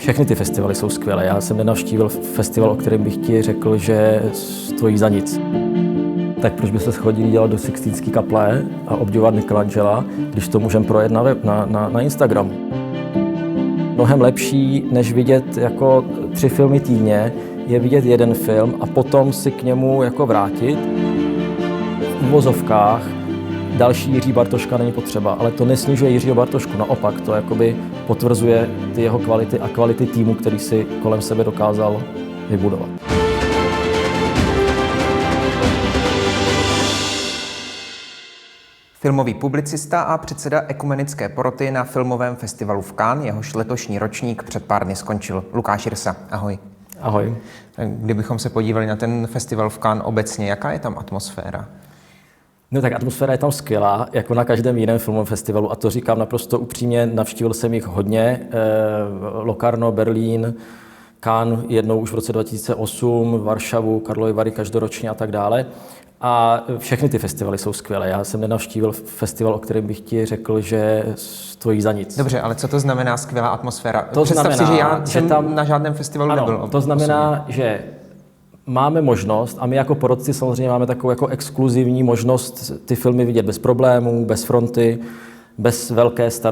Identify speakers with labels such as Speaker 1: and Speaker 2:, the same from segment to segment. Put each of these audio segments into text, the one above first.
Speaker 1: Všechny ty festivaly jsou skvělé. Já jsem nenavštívil festival, o kterém bych ti řekl, že stojí za nic. Tak proč by se chodili dělat do Sixtínské kaple a obdivovat Michelangela, když to můžeme projet na Instagramu? Mnohem lepší, než vidět jako 3 filmy týdně, je vidět jeden film a potom si k němu jako vrátit. V uvozovkách další Jiří Bartoška není potřeba, ale to nesnižuje Jiřího Bartošku, naopak to jakoby potvrzuje ty jeho kvality a kvality týmu, který si kolem sebe dokázal vybudovat.
Speaker 2: Filmový publicista a předseda ekumenické poroty na filmovém festivalu v Cannes, jehož letošní ročník před pár dny skončil. Lukáš Jirsa, ahoj.
Speaker 1: Ahoj.
Speaker 2: Kdybychom se podívali na ten festival v Cannes obecně, jaká je tam atmosféra?
Speaker 1: No tak atmosféra je tam skvělá, jako na každém jiném filmovém festivalu a to říkám naprosto upřímně, navštívil jsem jich hodně, Locarno, Berlín, Cannes jednou už v roce 2008, Varšavu, Karlovy Vary každoročně a tak dále. A všechny ty festivaly jsou skvělé. Já jsem nenavštívil festival, o kterém bych ti řekl, že stojí za nic.
Speaker 2: Dobře, ale co to znamená skvělá atmosféra?
Speaker 1: To
Speaker 2: Představ
Speaker 1: znamená,
Speaker 2: si, že já jsem
Speaker 1: tam
Speaker 2: na žádném festivalu
Speaker 1: ano,
Speaker 2: nebyl.
Speaker 1: To znamená, že máme možnost, a my jako porotci samozřejmě máme takovou jako exkluzivní možnost ty filmy vidět bez problémů, bez fronty, bez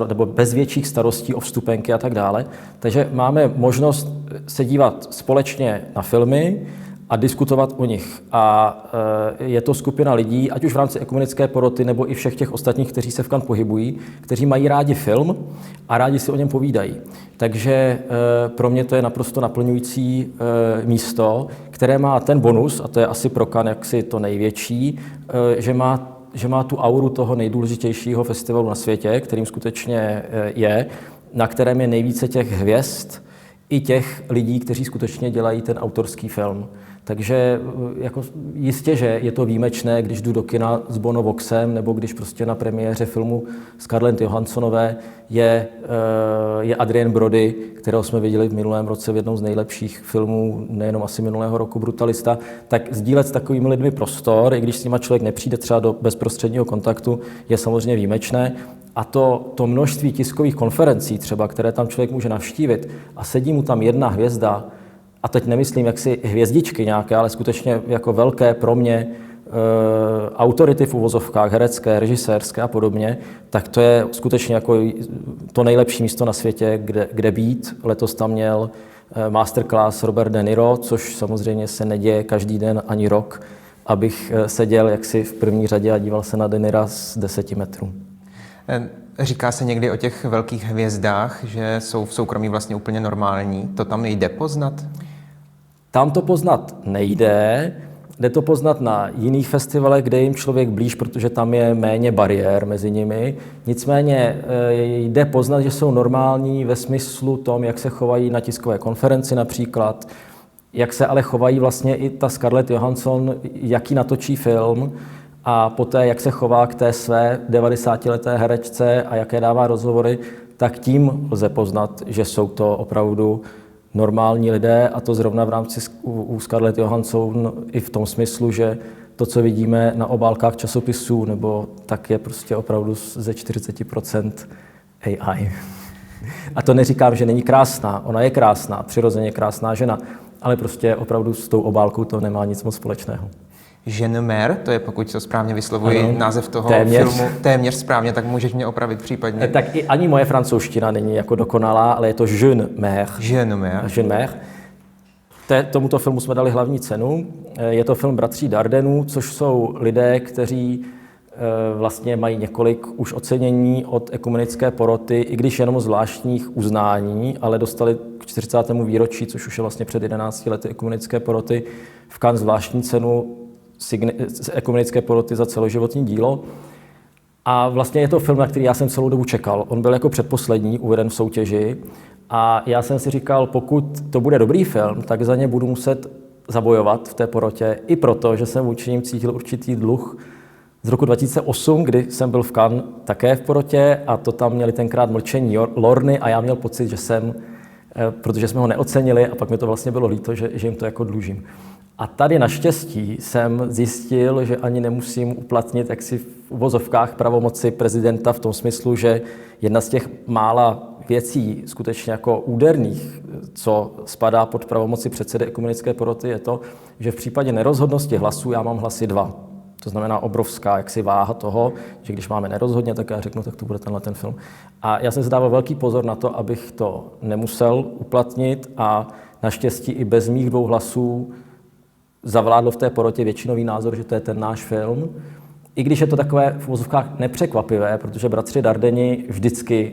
Speaker 1: nebo bez větších starostí o vstupenky a tak dále. Takže máme možnost se dívat společně na filmy a diskutovat o nich. A je to skupina lidí, ať už v rámci ekumenické poroty, nebo i všech těch ostatních, kteří se v Cannes pohybují, kteří mají rádi film a rádi si o něm povídají. Takže pro mě to je naprosto naplňující místo, které má ten bonus, a to je asi pro Cannes jaksi to největší, že má tu auru toho nejdůležitějšího festivalu na světě, kterým skutečně je, na kterém je nejvíce těch hvězd i těch lidí, kteří skutečně dělají ten autorský film. Takže jako jistě, že je to výjimečné, když jdu do kina s Bono Voxem, nebo když prostě na premiéře filmu Scarlett Johanssonové je Adrien Brody, kterého jsme viděli v minulém roce v jednom z nejlepších filmů, nejenom asi minulého roku, Brutalista, tak sdílet s takovými lidmi prostor, i když s nima člověk nepřijde třeba do bezprostředního kontaktu, je samozřejmě výjimečné. A to množství tiskových konferencí třeba, které tam člověk může navštívit a sedí mu tam jedna hvězda, a teď nemyslím jaksi hvězdičky nějaké, ale skutečně jako velké pro mě autority v uvozovkách, herecké, režisérské a podobně, tak to je skutečně jako to nejlepší místo na světě, kde být. Letos tam měl masterclass Robert De Niro, což samozřejmě se neděje každý den ani rok, abych seděl jaksi v první řadě a díval se na De Nira z 10 metrů.
Speaker 2: Říká se někdy o těch velkých hvězdách, že jsou v soukromí vlastně úplně normální. To tam nejde poznat?
Speaker 1: Tam to poznat nejde. Jde to poznat na jiných festivalech, kde jim člověk blíž, protože tam je méně bariér mezi nimi. Nicméně jde poznat, že jsou normální ve smyslu tom, jak se chovají na tiskové konferenci například, jak se ale chovají vlastně i ta Scarlett Johansson, jaký natočí film, a poté, jak se chová k té své 90leté herečce a jaké dává rozhovory, tak tím lze poznat, že jsou to opravdu normální lidé, a to zrovna v rámci u Scarlett Johansson i v tom smyslu, že to, co vidíme na obálkách časopisů, nebo tak je prostě opravdu ze 40% AI. A to neříkám, že není krásná, ona je krásná, přirozeně krásná žena, ale prostě opravdu s tou obálkou to nemá nic moc společného.
Speaker 2: Jeanne Mère, to je, pokud to správně vyslovuji, ano, název toho filmu. Téměř správně, tak můžeš mě opravit případně.
Speaker 1: Tak i ani moje francouzština není jako dokonalá, ale je to Jeanne Mère.
Speaker 2: Jeanne Mère.
Speaker 1: Jeanne Mère. Tomuto filmu jsme dali hlavní cenu. Je to film bratří Dardenů, což jsou lidé, kteří vlastně mají několik už ocenění od ekumenické poroty, i když jenom zvláštních uznání, ale dostali k 40. výročí, což už je vlastně před 11 lety ekumenické poroty, v Cannes zvláštní cenu ekumenické poroty za celoživotní dílo. A vlastně je to film, na který já jsem celou dobu čekal. On byl jako předposlední uveden v soutěži a já jsem si říkal, pokud to bude dobrý film, tak za ně budu muset zabojovat v té porotě, i proto, že jsem vůči nim cítil určitý dluh z roku 2008, kdy jsem byl v Cannes také v porotě a to tam měli tenkrát Mlčení Lorny a já měl pocit, že protože jsme ho neocenili a pak mi to vlastně bylo líto, že jim to jako dlužím. A tady naštěstí jsem zjistil, že ani nemusím uplatnit jaksi v uvozovkách pravomoci prezidenta v tom smyslu, že jedna z těch mála věcí skutečně jako úderných, co spadá pod pravomoci předsedy ekumenické poroty, je to, že v případě nerozhodnosti hlasů já mám hlasy 2. To znamená obrovská jaksi váha toho, že když máme nerozhodně, tak já řeknu, tak to bude tenhle ten film. A já jsem si dával velký pozor na to, abych to nemusel uplatnit a naštěstí i bez mých 2 hlasů zavládlo v té porotě většinový názor, že to je ten náš film. I když je to takové v uvozovkách nepřekvapivé, protože bratři Dardeni vždycky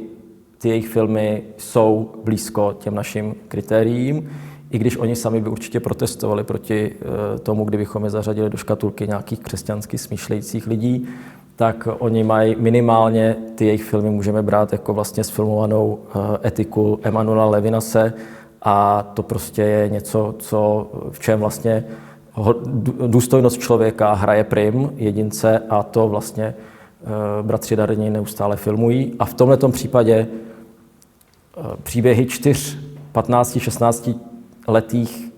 Speaker 1: ty jejich filmy jsou blízko těm našim kritériím, i když oni sami by určitě protestovali proti tomu, kdybychom je zařadili do škatulky nějakých křesťansky smýšlejících lidí, tak oni mají minimálně, ty jejich filmy můžeme brát jako vlastně sfilmovanou etiku Emanuela Levinase a to prostě je něco, v čem vlastně důstojnost člověka hraje prim jedince a to vlastně bratři Dardeni neustále filmují. A v tomhletom případě příběhy 4, 15, 16 letých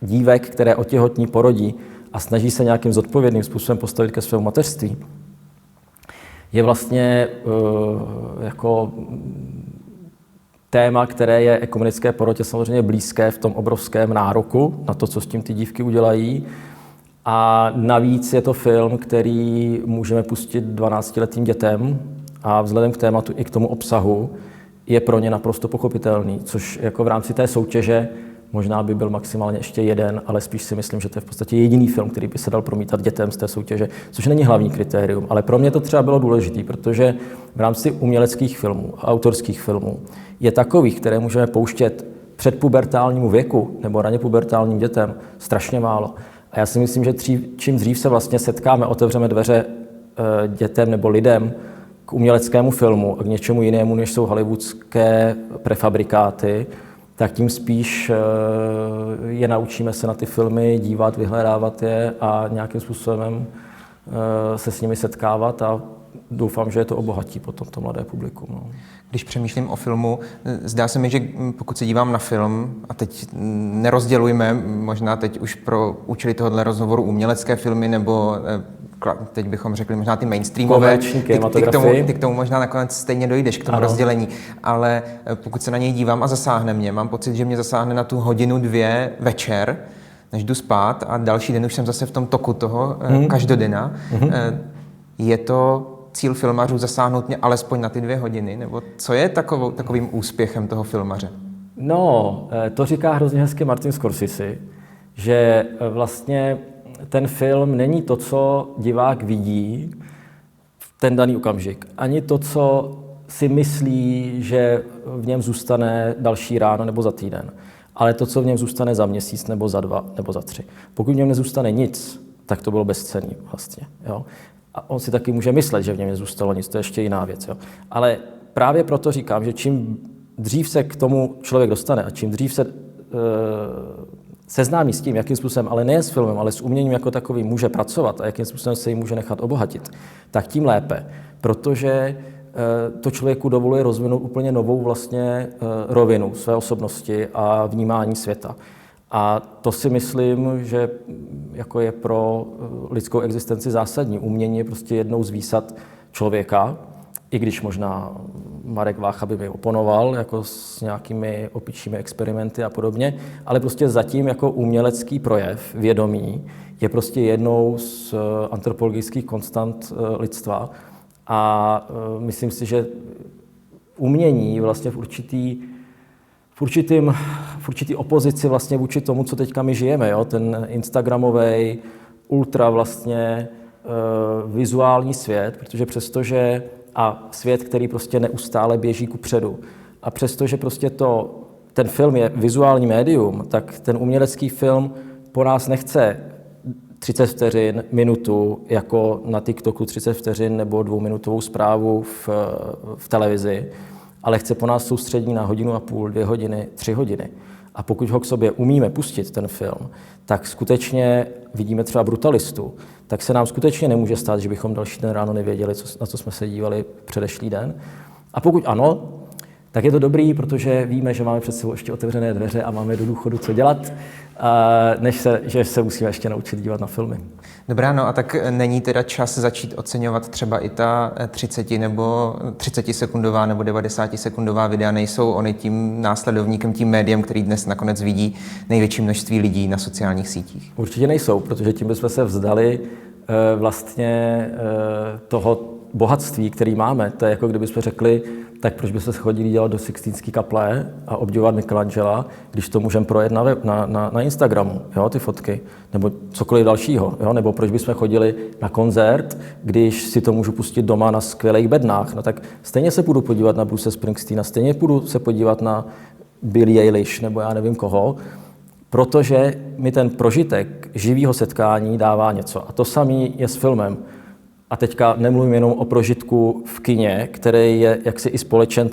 Speaker 1: dívek, které otěhotní, porodí a snaží se nějakým zodpovědným způsobem postavit ke svému mateřství, je vlastně jako téma, které je ekumenické porotě samozřejmě blízké v tom obrovském nároku na to, co s tím ty dívky udělají. A navíc je to film, který můžeme pustit 12letým dětem a vzhledem k tématu i k tomu obsahu je pro ně naprosto pochopitelný, což jako v rámci té soutěže možná by byl maximálně ještě jeden, ale spíš si myslím, že to je v podstatě jediný film, který by se dal promítat dětem z té soutěže, což není hlavní kritérium. Ale pro mě to třeba bylo důležité, protože v rámci uměleckých filmů, autorských filmů je takových, které můžeme pouštět předpubertálnímu věku nebo raně pubertálním dětem, strašně málo. A já si myslím, že čím dřív se vlastně setkáme, otevřeme dveře dětem nebo lidem k uměleckému filmu a k něčemu jinému, než jsou hollywoodské prefabrikáty, tak tím spíš je naučíme se na ty filmy dívat, vyhledávat je a nějakým způsobem se s nimi setkávat a doufám, že je to obohatí potom to mladé publikum. No.
Speaker 2: Když přemýšlím o filmu, zdá se mi, že pokud se dívám na film, a teď nerozdělujme, možná teď už pro účely tohohle rozhovoru umělecké filmy, nebo teď bychom řekli možná ty mainstreamové, ty k tomu možná nakonec stejně dojdeš, k tomu rozdělení, ale pokud se na něj dívám a zasáhne mě, mám pocit, že mě zasáhne na tu hodinu, 2 večer, než jdu spát a další den už jsem zase v tom toku toho každodenna. Je to cíl filmařů zasáhnout mě alespoň na ty 2 hodiny? Nebo co je takovým úspěchem toho filmaře?
Speaker 1: No, to říká hrozně hezky Martin Scorsese, že vlastně ten film není to, co divák vidí v ten daný okamžik. Ani to, co si myslí, že v něm zůstane další ráno nebo za týden. Ale to, co v něm zůstane za měsíc nebo za 2 nebo za 3. Pokud v něm nezůstane nic, tak to bylo bezcenný vlastně. Jo? A on si taky může myslet, že v něm nezůstalo nic, to je ještě jiná věc. Jo? Ale právě proto říkám, že čím dřív se k tomu člověk dostane a čím dřív se seznámí s tím, jakým způsobem, ale ne s filmem, ale s uměním jako takovým může pracovat a jakým způsobem se jim může nechat obohatit, tak tím lépe. Protože to člověku dovoluje rozvinout úplně novou vlastně rovinu své osobnosti a vnímání světa. A to si myslím, že jako je pro lidskou existenci zásadní. Umění je prostě jednou z výsad člověka, i když možná Marek Vácha by mi oponoval jako s nějakými opičími experimenty a podobně, ale prostě zatím jako umělecký projev, vědomí, je prostě jednou z antropologických konstant lidstva. A myslím si, že umění vlastně v určitý opozici vlastně vůči tomu, co teďka my žijeme, jo? Ten instagramovej, ultra vlastně vizuální svět, protože přestože a svět, který prostě neustále běží kupředu. A přestože prostě ten film je vizuální médium, tak ten umělecký film po nás nechce 30 vteřin, minutu, jako na TikToku 30 vteřin nebo 2minutovou zprávu v televizi, ale chce po nás soustředění na 1,5 hodiny, 2 hodiny, 3 hodiny. A pokud ho k sobě umíme pustit, ten film, tak skutečně vidíme třeba Brutalistu, tak se nám skutečně nemůže stát, že bychom další den ráno nevěděli, na co jsme se dívali předešlý den. A pokud ano, tak je to dobrý, protože víme, že máme před sebou ještě otevřené dveře a máme do důchodu co dělat, že se musíme ještě naučit dívat na filmy.
Speaker 2: Dobrá, no a tak není teda čas začít oceňovat třeba i ta 30 nebo 30-sekundová nebo 90-sekundová videa, nejsou oni tím následovníkem, tím médiem, který dnes nakonec vidí největší množství lidí na sociálních sítích?
Speaker 1: Určitě nejsou, protože tím bychom se vzdali vlastně toho bohatství, který máme. To je jako kdybychom řekli, tak proč bychom se chodili dělat do Sixtínské kaple a obdivovat Michelangela, když to můžeme projet na Instagramu, jo, ty fotky, nebo cokoliv dalšího, jo, nebo proč bychom chodili na koncert, když si to můžu pustit doma na skvělých bednách, no tak stejně se půjdu podívat na Bruce Springsteena, stejně půjdu se podívat na Billie Eilish, nebo já nevím koho, protože mi ten prožitek živého setkání dává něco. A to samé je s filmem. A teďka nemluvím jenom o prožitku v kině, který je jaksi i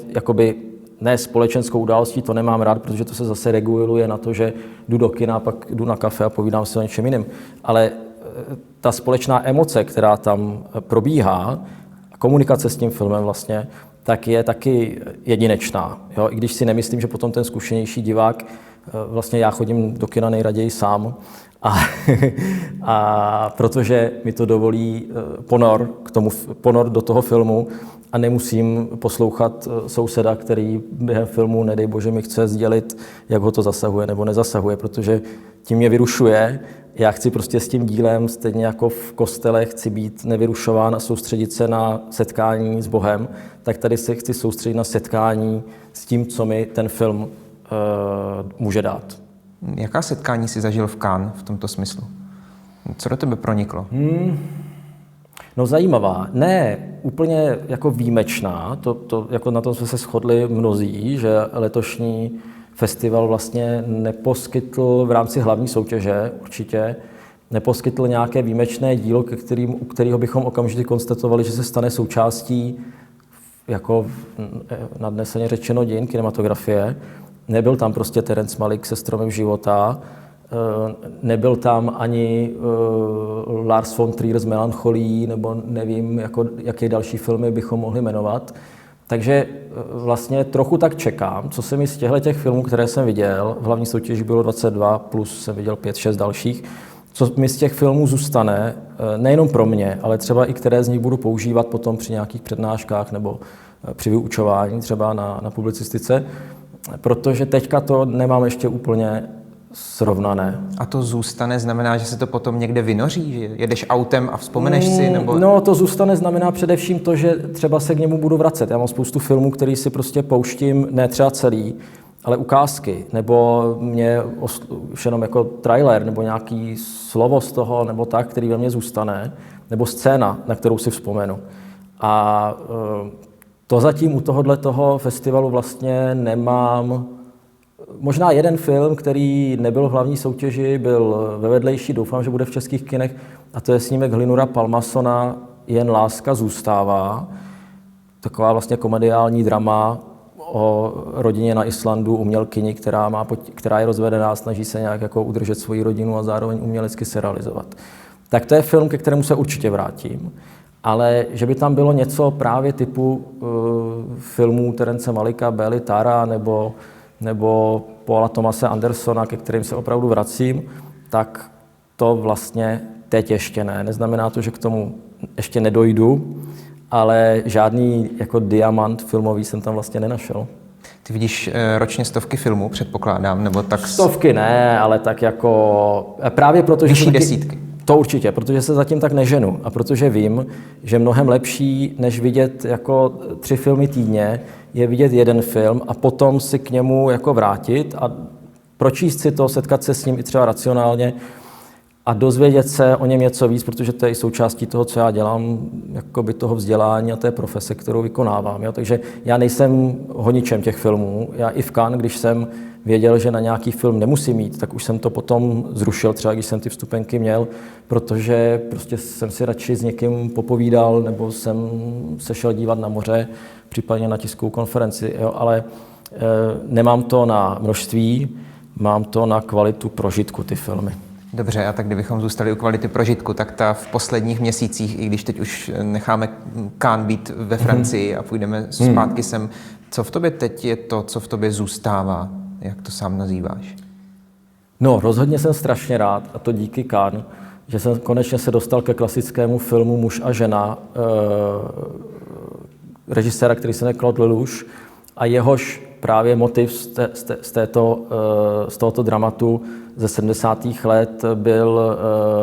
Speaker 1: jakoby ne společenskou událostí, to nemám rád, protože to se zase reguluje na to, že jdu do kina, pak jdu na kafe a povídám si o něčem jiném. Ale ta společná emoce, která tam probíhá, komunikace s tím filmem vlastně, tak je taky jedinečná. Jo? I když si nemyslím, že potom ten zkušenější divák, vlastně já chodím do kina nejraději sám, a protože mi to dovolí ponor do toho filmu a nemusím poslouchat souseda, který během filmu, nedej bože, mi chce sdělit, jak ho to zasahuje nebo nezasahuje, protože tím mě vyrušuje. Já chci prostě s tím dílem, stejně jako v kostele, chci být nevyrušován a soustředit se na setkání s Bohem, tak tady se chci soustředit na setkání s tím, co mi ten film může dát.
Speaker 2: Jaká setkání jsi zažil v Cannes v tomto smyslu? Co do tebe proniklo?
Speaker 1: No zajímavá. Ne úplně jako výjimečná, jako na tom jsme se shodli mnozí, že letošní festival vlastně neposkytl v rámci hlavní soutěže určitě, neposkytl nějaké výjimečné dílo, u kterého bychom okamžitě konstatovali, že se stane součástí, jako nadneseně řečeno, dějin kinematografie. Nebyl tam prostě Terence Malick se Stromem života, nebyl tam ani Lars von Trier s Melancholií, nebo nevím, jaké další filmy bychom mohli jmenovat. Takže vlastně trochu tak čekám, co se mi z těch filmů, které jsem viděl, v hlavní soutěži bylo 22, plus jsem viděl 5-6 dalších, co mi z těch filmů zůstane, nejenom pro mě, ale třeba i které z nich budu používat potom při nějakých přednáškách nebo při vyučování, třeba na publicistice, protože teďka to nemám ještě úplně srovnané.
Speaker 2: A to zůstane znamená, že se to potom někde vynoří? Že jedeš autem a vzpomeneš si? Nebo...
Speaker 1: No, to zůstane znamená především to, že třeba se k němu budu vracet. Já mám spoustu filmů, který si prostě pouštím, ne třeba celý, ale ukázky, nebo mě už jenom jako trailer, nebo nějaký slovo z toho, nebo tak, který ve mně zůstane, nebo scéna, na kterou si vzpomenu. A to zatím u tohoto festivalu vlastně nemám. Možná jeden film, který nebyl v hlavní soutěži, byl ve vedlejší, doufám, že bude v českých kinech, a to je snímek Hlinura Palmasona Jen láska zůstává. Taková vlastně komediální drama o rodině na Islandu, umělkyni, která je rozvedená, snaží se nějak jako udržet svoji rodinu a zároveň umělecky se realizovat. Tak to je film, ke kterému se určitě vrátím. Ale že by tam bylo něco právě typu filmů Terence Malicka, Bély Tarra nebo Paula Thomase Andersona, ke kterým se opravdu vracím, tak to vlastně teď ještě ne. Neznamená to, že k tomu ještě nedojdu, ale žádný jako diamant filmový jsem tam vlastně nenašel.
Speaker 2: Ty vidíš ročně stovky filmů, předpokládám, nebo tak...
Speaker 1: Stovky ne, ale tak jako... Právě protože...
Speaker 2: Vyšší desítky.
Speaker 1: To určitě, protože se zatím tak neženu a protože vím, že mnohem lepší, než vidět jako 3 filmy týdně, je vidět jeden film a potom si k němu jako vrátit a pročíst si to, setkat se s ním i třeba racionálně a dozvědět se o něm něco víc, protože to je i součástí toho, co já dělám, jakoby toho vzdělání a té profese, kterou vykonávám. Jo? Takže já nejsem honičem těch filmů. Já i v Cannes, když jsem věděl, že na nějaký film nemusím jít, tak už jsem to potom zrušil, třeba když jsem ty vstupenky měl, protože prostě jsem si radši s někým popovídal, nebo jsem se šel dívat na moře, případně na tiskovou konferenci. Jo? Ale nemám to na množství, mám to na kvalitu prožitku, ty filmy.
Speaker 2: Dobře, a tak kdybychom zůstali u kvality prožitku, tak ta v posledních měsících, i když teď už necháme Cannes být ve Francii a půjdeme zpátky sem, Co v tobě teď je to, co v tobě zůstává? Jak to sám nazýváš?
Speaker 1: No, rozhodně jsem strašně rád, a to díky Cannes, že jsem konečně se dostal ke klasickému filmu Muž a žena, režiséra, který se jmenuje Claude Lelouch, a jehož právě motiv z tohoto dramatu ze 70. let byl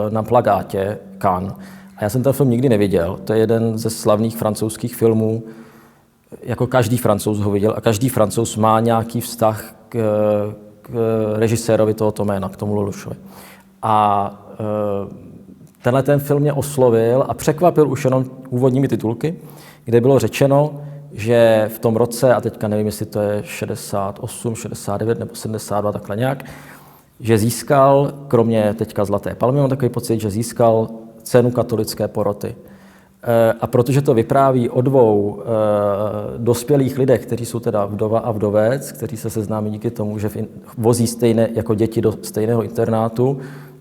Speaker 1: na plakátě Cannes. A já jsem ten film nikdy neviděl. To je jeden ze slavných francouzských filmů. Jako každý Francouz ho viděl a každý Francouz má nějaký vztah k režisérovi tohoto jména, k tomu Lelouchovi. A tenhle ten film mě oslovil a překvapil už jenom úvodními titulky, kde bylo řečeno, že v tom roce, a teďka nevím, jestli to je 68, 69 nebo 72, takhle nějak, že získal, kromě teďka Zlaté palmy, mám takový pocit, že získal cenu katolické poroty. A protože to vypráví o dvou dospělých lidech, kteří jsou teda vdova a vdovec, kteří se seznámí díky tomu, že vozí stejné jako děti do stejného internátu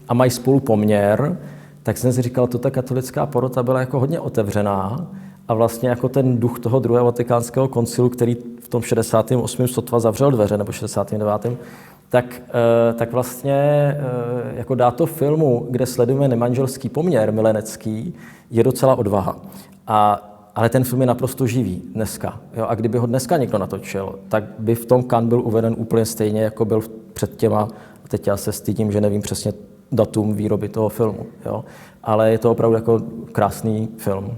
Speaker 1: a mají spolu poměr, tak jsem si říkal, ta katolická porota byla jako hodně otevřená a vlastně jako ten duch toho druhého vatikánského koncilu, který v tom 68. sotva zavřel dveře, nebo 69. Tak vlastně jako dát to filmu, kde sledujeme nemanželský poměr milenecký, je docela odvaha. Ale ten film je naprosto živý dneska. Jo? A kdyby ho dneska někdo natočil, tak by v tom Cannes byl uveden úplně stejně, jako byl před těma. A teď já se stydím, že nevím přesně datum výroby toho filmu. Jo? Ale je to opravdu jako krásný film.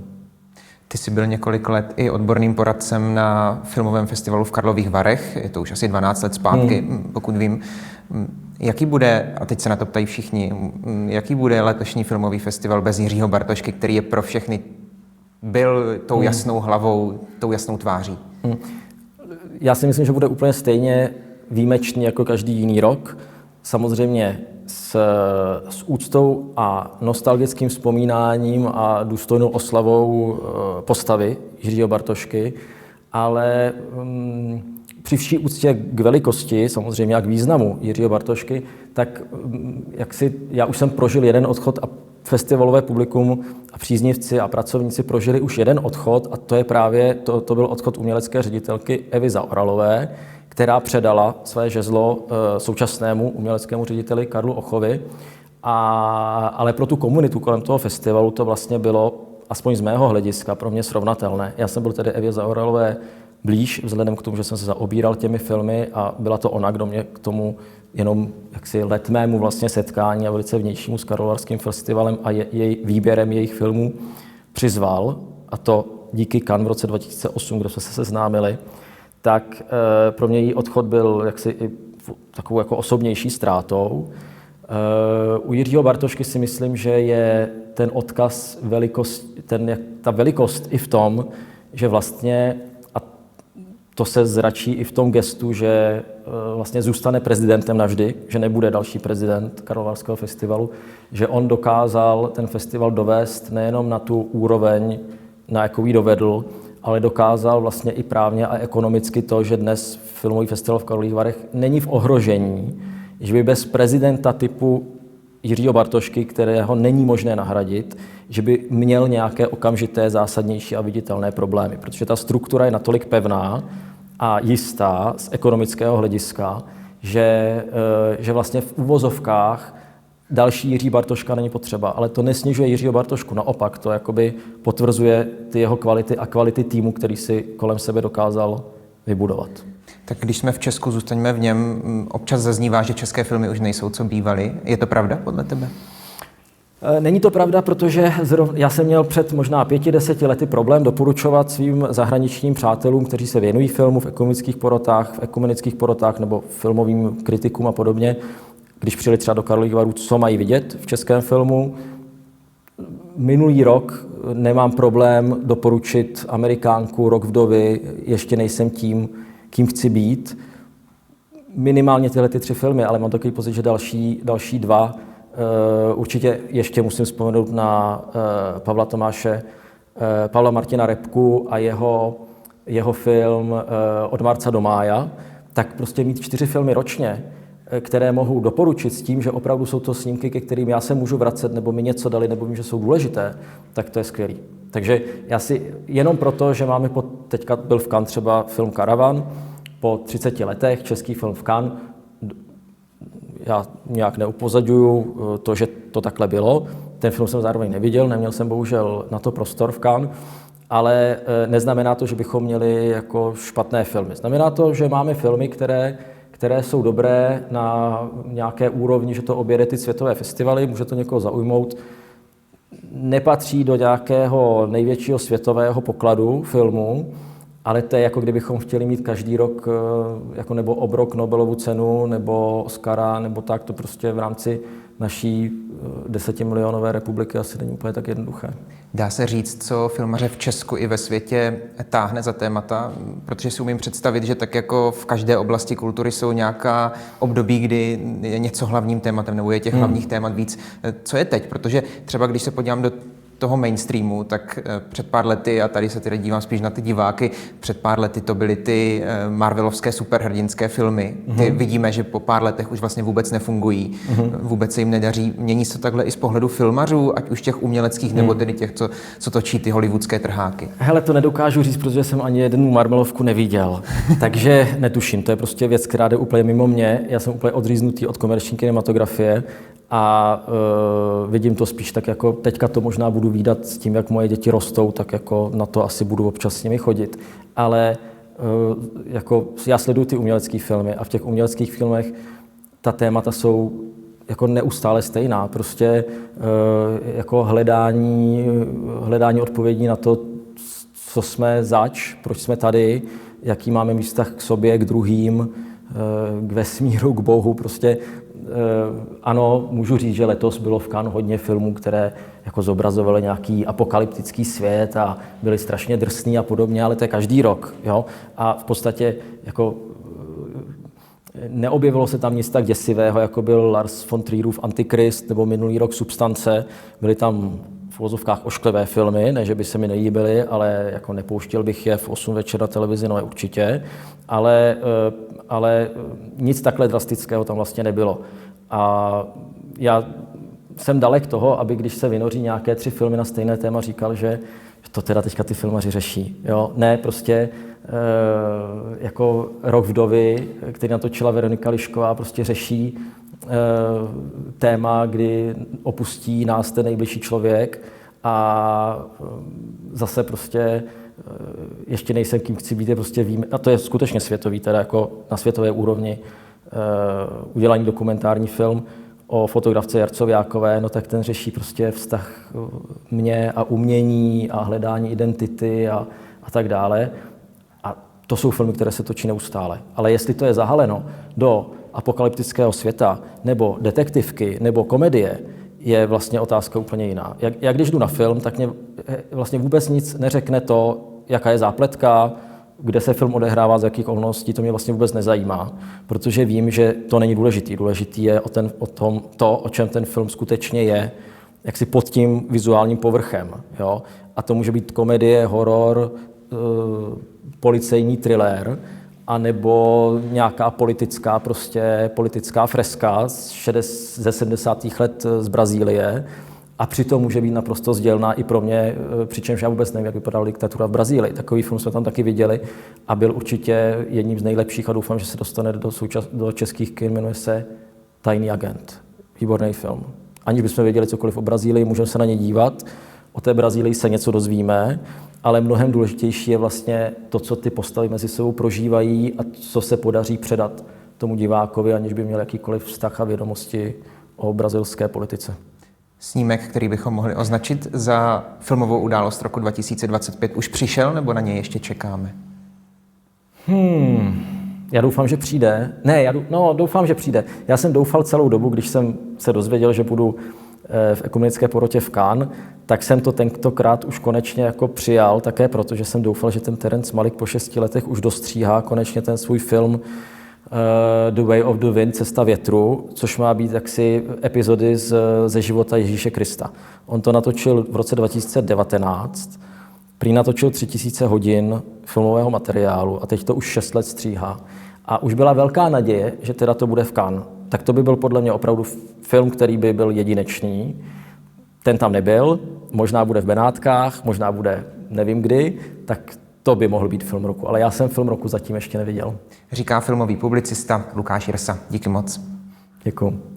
Speaker 2: Ty jsi byl několik let i odborným poradcem na filmovém festivalu v Karlových Varech, je to už asi 12 let zpátky, pokud vím. Jaký bude, a teď se na to ptají všichni, jaký bude letošní filmový festival bez Jiřího Bartošky, který je pro všechny byl tou jasnou hlavou, tou jasnou tváří?
Speaker 1: Já si myslím, že bude úplně stejně výjimečný jako každý jiný rok. Samozřejmě s úctou a nostalgickým vzpomínáním a důstojnou oslavou postavy Jiřího Bartošky, ale při vší úctě k velikosti, samozřejmě a k významu Jiřího Bartošky, tak já už jsem prožil jeden odchod a festivalové publikum a příznivci a pracovníci prožili už jeden odchod a to je právě, to byl odchod umělecké ředitelky Evy Zaoralové, která předala své žezlo současnému uměleckému řediteli Karlu Ochovi. Ale pro tu komunitu kolem toho festivalu to vlastně bylo, aspoň z mého hlediska, pro mě srovnatelné. Já jsem byl tedy Evě Zaoralové blíž, vzhledem k tomu, že jsem se zaobíral těmi filmy a byla to ona, kdo mě k tomu jenom jaksi letmému vlastně setkání a velice vnějšímu s Karlovarským festivalem a výběrem jejich filmů přizval. A to díky Cannes v roce 2008, kde jsme se seznámili. Tak pro mě její odchod byl jaksi i takovou jako osobnější ztrátou. U Jiřího Bartošky si myslím, že je ten odkaz, ta velikost i v tom, že vlastně, a to se zračí i v tom gestu, že vlastně zůstane prezidentem navždy, že nebude další prezident Karlovarského festivalu, že on dokázal ten festival dovést nejenom na tu úroveň, na jakou ji dovedl, ale dokázal vlastně i právně a ekonomicky to, že dnes filmový festival v Karlových Varech není v ohrožení, že by bez prezidenta typu Jiřího Bartošky, kterého není možné nahradit, že by měl nějaké okamžité, zásadnější a viditelné problémy, protože ta struktura je natolik pevná a jistá z ekonomického hlediska, že vlastně v uvozovkách další Jiří Bartoška není potřeba, ale to nesnižuje Jiřího Bartošku, naopak to jakoby potvrzuje ty jeho kvality a kvality týmu, který si kolem sebe dokázal vybudovat.
Speaker 2: Tak když jsme v Česku, zůstaňme v něm. Občas zaznívá, že české filmy už nejsou, co bývaly. Je to pravda podle tebe?
Speaker 1: Není to pravda, protože já jsem měl před možná 5-10 lety problém doporučovat svým zahraničním přátelům, kteří se věnují filmu v ekumenických porotách nebo filmovým kritikům a podobně, když přijeli třeba do Karlových Varů, co mají vidět v českém filmu. Minulý rok nemám problém doporučit Amerikánku, Rok vdovy, ještě nejsem tím, kým chci být. Minimálně tyhle 3 filmy, ale mám takový pocit, že další 2. Určitě ještě musím vzpomenout na Pavla Martina Repku a jeho film Od marca do mája, tak prostě mít 4 filmy ročně, které mohu doporučit s tím, že opravdu jsou to snímky, ke kterým já se můžu vracet, nebo mi něco dali, nebo vím, že jsou důležité, tak to je skvělý. Takže já si jenom proto, že máme po teďka byl v Cannes třeba film Karavan, po 30 letech český film v Cannes. Já nějak neupozaďuju to, že to takhle bylo. Ten film jsem zároveň neviděl, neměl jsem bohužel na to prostor v Cannes, ale neznamená to, že bychom měli jako špatné filmy. Znamená to, že máme filmy, které jsou dobré na nějaké úrovni, že to objede ty světové festivaly, může to někoho zaujmout. Nepatří do nějakého největšího světového pokladu filmu, ale to je jako kdybychom chtěli mít každý rok jako nebo obrok Nobelovu cenu nebo Oscara nebo tak, to prostě v rámci naší 10milionové republiky asi není úplně tak jednoduché.
Speaker 2: Dá se říct, co filmaře v Česku i ve světě táhne za témata, protože si umím představit, že tak jako v každé oblasti kultury jsou nějaká období, kdy je něco hlavním tématem nebo je těch hlavních témat víc. Co je teď? Protože třeba když se podívám do toho mainstreamu, tak před pár lety, a tady se tedy dívám spíš na ty diváky, před pár lety to byly ty marvelovské superhrdinské filmy. Ty vidíme, že po pár letech už vlastně vůbec nefungují, vůbec se jim nedaří. Mění se to takhle i z pohledu filmařů, ať už těch uměleckých, nebo tedy těch, co točí ty hollywoodské trháky?
Speaker 1: Hele, to nedokážu říct, protože jsem ani jednu Marvelovku neviděl. Takže netuším, to je prostě věc, která jde úplně mimo mě. Já jsem úplně odříznutý od komerční kinematografie a vidím to spíš tak jako, teďka to možná budu vídat s tím, jak moje děti rostou, tak jako na to asi budu občas s nimi chodit. Ale jako já sleduju ty umělecké filmy a v těch uměleckých filmech ta témata jsou jako neustále stejná. Prostě jako hledání odpovědí na to, co jsme zač, proč jsme tady, jaký máme vztah k sobě, k druhým, k vesmíru, k Bohu. Prostě ano, můžu říct, že letos bylo v Cannes hodně filmů, které jako zobrazovaly nějaký apokalyptický svět a byly strašně drsný a podobně, ale to je každý rok. Jo? A v podstatě jako neobjevilo se tam nic tak děsivého, jako byl Lars von Trierův Antikrist nebo minulý rok Substance. Byly tam v uvozovkách ošklivé filmy, ne, že by se mi nelíbily, ale jako nepouštěl bych je v 8 večer na televizi, no určitě. Ale nic takhle drastického tam vlastně nebylo. A já jsem dalek toho, aby když se vynoří nějaké 3 filmy na stejné téma, říkal, že to teda teďka ty filmaři řeší. Jo? Ne, prostě jako Rok vdovy, který natočila Veronika Lišková, prostě řeší téma, kdy opustí nás ten nejbližší člověk a zase prostě ještě nejsem kým chci být, je prostě víme, a to je skutečně světový, teda jako na světové úrovni udělaný dokumentární film o fotografce Jarcoviákové, no tak ten řeší prostě vztah mě a umění a hledání identity a tak dále. A to jsou filmy, které se točí neustále. Ale jestli to je zahaleno do apokalyptického světa, nebo detektivky, nebo komedie, je vlastně otázka úplně jiná. Jak když jdu na film, tak mě vlastně vůbec nic neřekne to, jaká je zápletka, kde se film odehrává, z jakých okolností, to mě vlastně vůbec nezajímá, protože vím, že to není důležitý. Důležitý je o čem ten film skutečně je, jaksi pod tím vizuálním povrchem. Jo? A to může být komedie, horor, policejní thriller, anebo nějaká politická freska ze 70. let z Brazílie. A přitom může být naprosto sdělná i pro mě, přičemž já vůbec nevím, jak vypadala diktatura v Brazílii. Takový film jsme tam taky viděli a byl určitě jedním z nejlepších a doufám, že se dostane do českých kin, jmenuje se Tajný agent. Výborný film. Aniž bychom věděli cokoliv o Brazílii, můžeme se na ně dívat, o té Brazílii se něco dozvíme, ale mnohem důležitější je vlastně to, co ty postavy mezi sebou prožívají a co se podaří předat tomu divákovi, aniž by měl jakýkoliv vztah a vědomosti o brazilské politice.
Speaker 2: Snímek, který bychom mohli označit za filmovou událost roku 2025, už přišel, nebo na něj ještě čekáme?
Speaker 1: Já doufám, že přijde. Doufám, že přijde. Já jsem doufal celou dobu, když jsem se dozvěděl, že budu v ekumenické porotě v Cannes, tak jsem to tentokrát už konečně jako přijal, také proto, že jsem doufal, že ten Terence Malick po 6 letech už dostříhá konečně ten svůj film The Way of the Wind, Cesta větru, což má být jaksi epizody ze života Ježíše Krista. On to natočil v roce 2019, prý natočil 3000 hodin filmového materiálu a teď to už 6 let stříhá. A už byla velká naděje, že teda to bude v Cannes. Tak to by byl podle mě opravdu film, který by byl jedinečný. Ten tam nebyl, možná bude v Benátkách, možná bude nevím kdy, tak to by mohl být film roku, ale já jsem film roku zatím ještě neviděl.
Speaker 2: Říká filmový publicista Lukáš Jirsa. Díky moc.
Speaker 1: Děkuji.